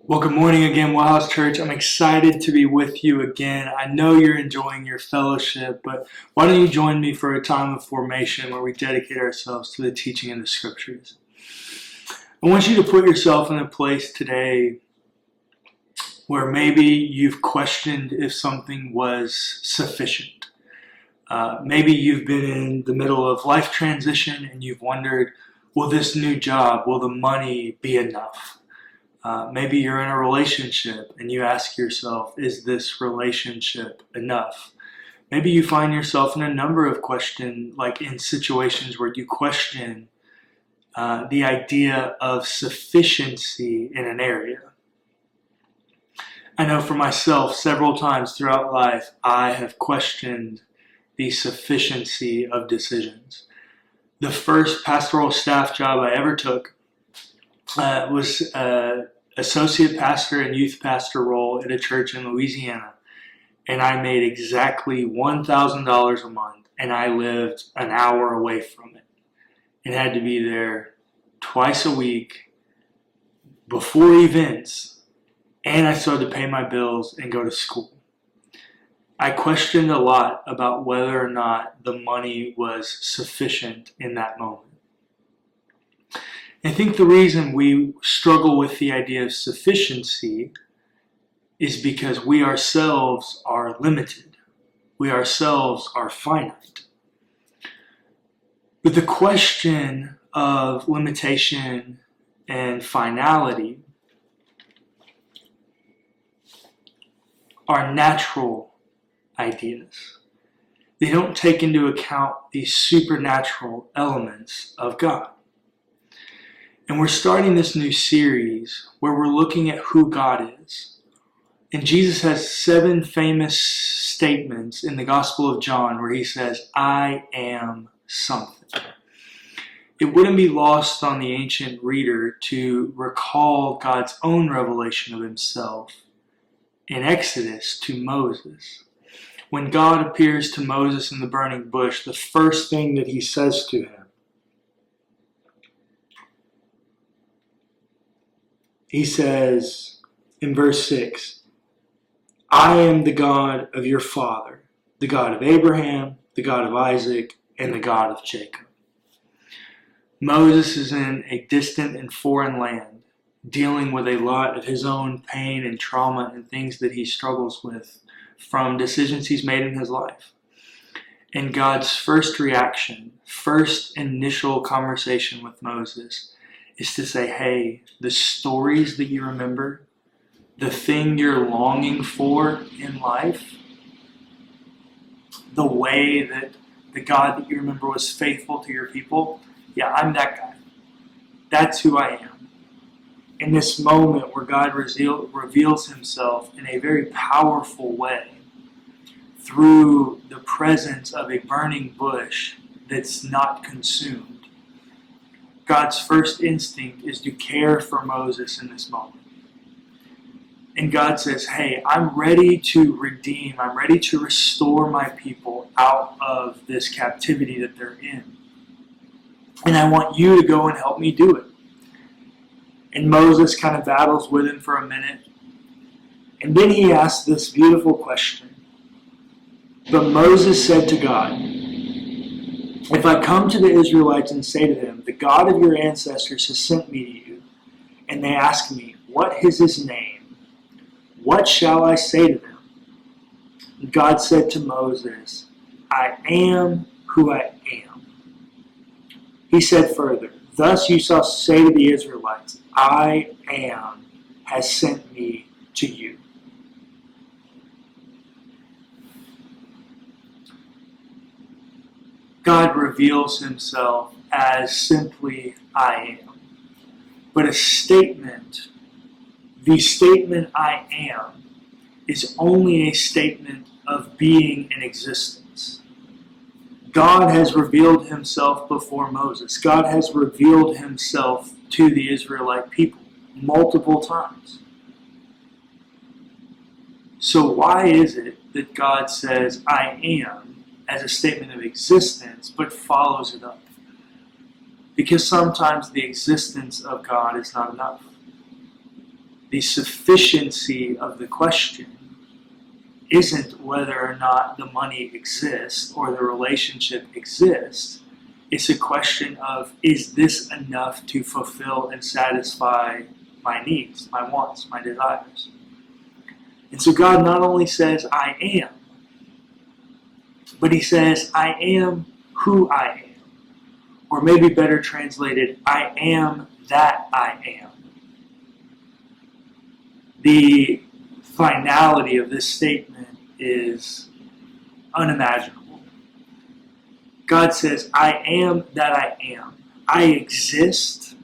Well, good morning again, WellHouse Church. I'm excited to be with you again. I know you're enjoying your fellowship, but why don't you join me for a time of formation where we dedicate ourselves to the teaching of the Scriptures? I want you to put yourself in a place today where maybe you've questioned if something was sufficient. Maybe you've been in the middle of life transition and you've wondered, will this new job, will the money be enough? Maybe you're in a relationship and you ask yourself, is this relationship enough? Maybe you find yourself in a number of questions, like in situations where you question the idea of sufficiency in an area. I know for myself, several times throughout life, I have questioned the sufficiency of decisions. The first pastoral staff job I ever took was associate pastor and youth pastor role at a church in Louisiana. And I made exactly $1,000 a month, and I lived an hour away from it. And had to be there twice a week before events, and I still had to pay my bills and go to school. I questioned a lot about whether or not the money was sufficient in that moment. I think the reason we struggle with the idea of sufficiency is because we ourselves are limited. We ourselves are finite. But the question of limitation and finality are natural ideas. They don't take into account the supernatural elements of God. And we're starting this new series where we're looking at who God is. And Jesus has 7 famous statements in the Gospel of John where he says, I am something. It wouldn't be lost on the ancient reader to recall God's own revelation of himself in Exodus to Moses. When God appears to Moses in the burning bush, the first thing that he says to him, he says in verse 6, I am the God of your father, the God of Abraham, the God of Isaac, and the God of Jacob. Moses is in a distant and foreign land, dealing with a lot of his own pain and trauma and things that he struggles with from decisions he's made in his life. And God's first reaction, first initial conversation with Moses is to say, hey, the stories that you remember, the thing you're longing for in life, the way that the God that you remember was faithful to your people, yeah, I'm that guy. That's who I am. In this moment where God reveals himself in a very powerful way through the presence of a burning bush that's not consumed, God's first instinct is to care for Moses in this moment. And God says, hey, I'm ready to redeem, I'm ready to restore my people out of this captivity that they're in. And I want you to go and help me do it. And Moses kind of battles with him for a minute. And then he asks this beautiful question. But Moses said to God, if I come to the Israelites and say to them, the God of your ancestors has sent me to you, and they ask me, what is his name? What shall I say to them? And God said to Moses, I am who I am. He said further, thus you shall say to the Israelites, I am has sent me to you. God reveals himself as simply I am. But a statement, the statement I am, is only a statement of being in existence. God has revealed himself before Moses. God has revealed himself to the Israelite people multiple times. So why is it that God says I am as a statement of existence, but follows it up? Because sometimes the existence of God is not enough. The sufficiency of the question isn't whether or not the money exists or the relationship exists. It's a question of, is this enough to fulfill and satisfy my needs, my wants, my desires? And so God not only says, I am, but he says, I am who I am. Or maybe better translated, I am that I am. The finality of this statement is unimaginable. God says, I am that I am. I exist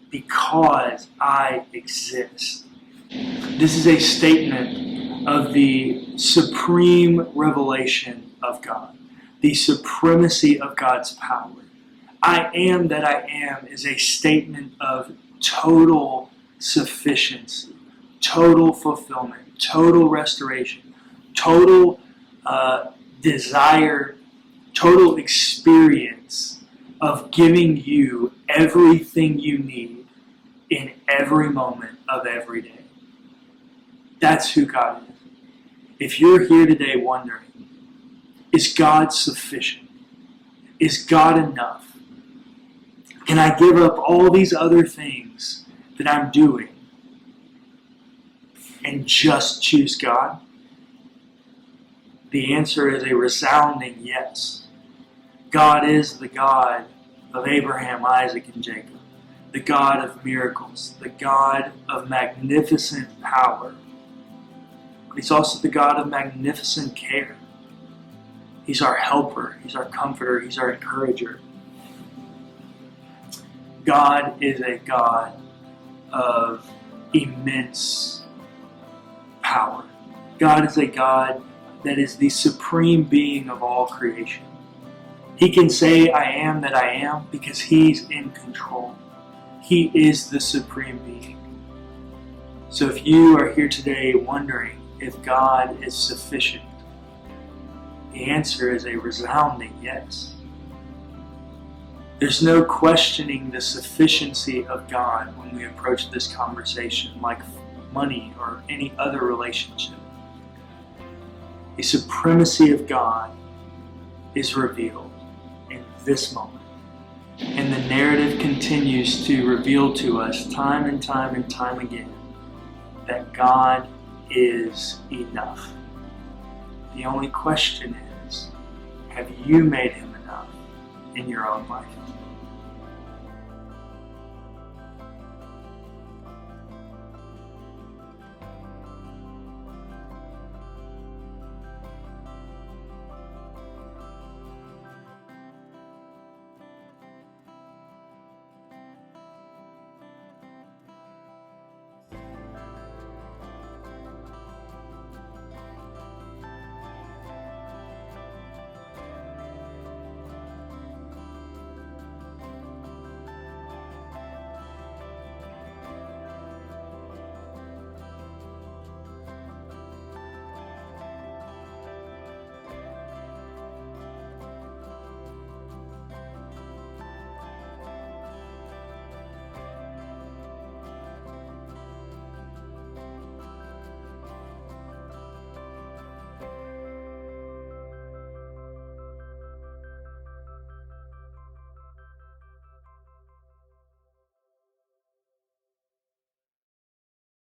because I exist. This is a statement of the supreme revelation of God, the supremacy of God's power. I am that I am is a statement of total sufficiency, total fulfillment, total restoration, total desire, total experience of giving you everything you need in every moment of every day. That's who God is. If you're here today wondering, is God sufficient? Is God enough? Can I give up all these other things that I'm doing and just choose God? The answer is a resounding yes. God is the God of Abraham, Isaac, and Jacob, the God of miracles, the God of magnificent power. But he's also the God of magnificent care. He's our helper, he's our comforter, he's our encourager. God is a God of immense power. God is a God that is the supreme being of all creation. He can say, I am that I am, because he's in control. He is the supreme being. So if you are here today wondering if God is sufficient, the answer is a resounding yes. There's no questioning the sufficiency of God when we approach this conversation like money or any other relationship. The supremacy of God is revealed in this moment. And the narrative continues to reveal to us time and time and time again that God is enough. The only question is, have you made him enough in your own life?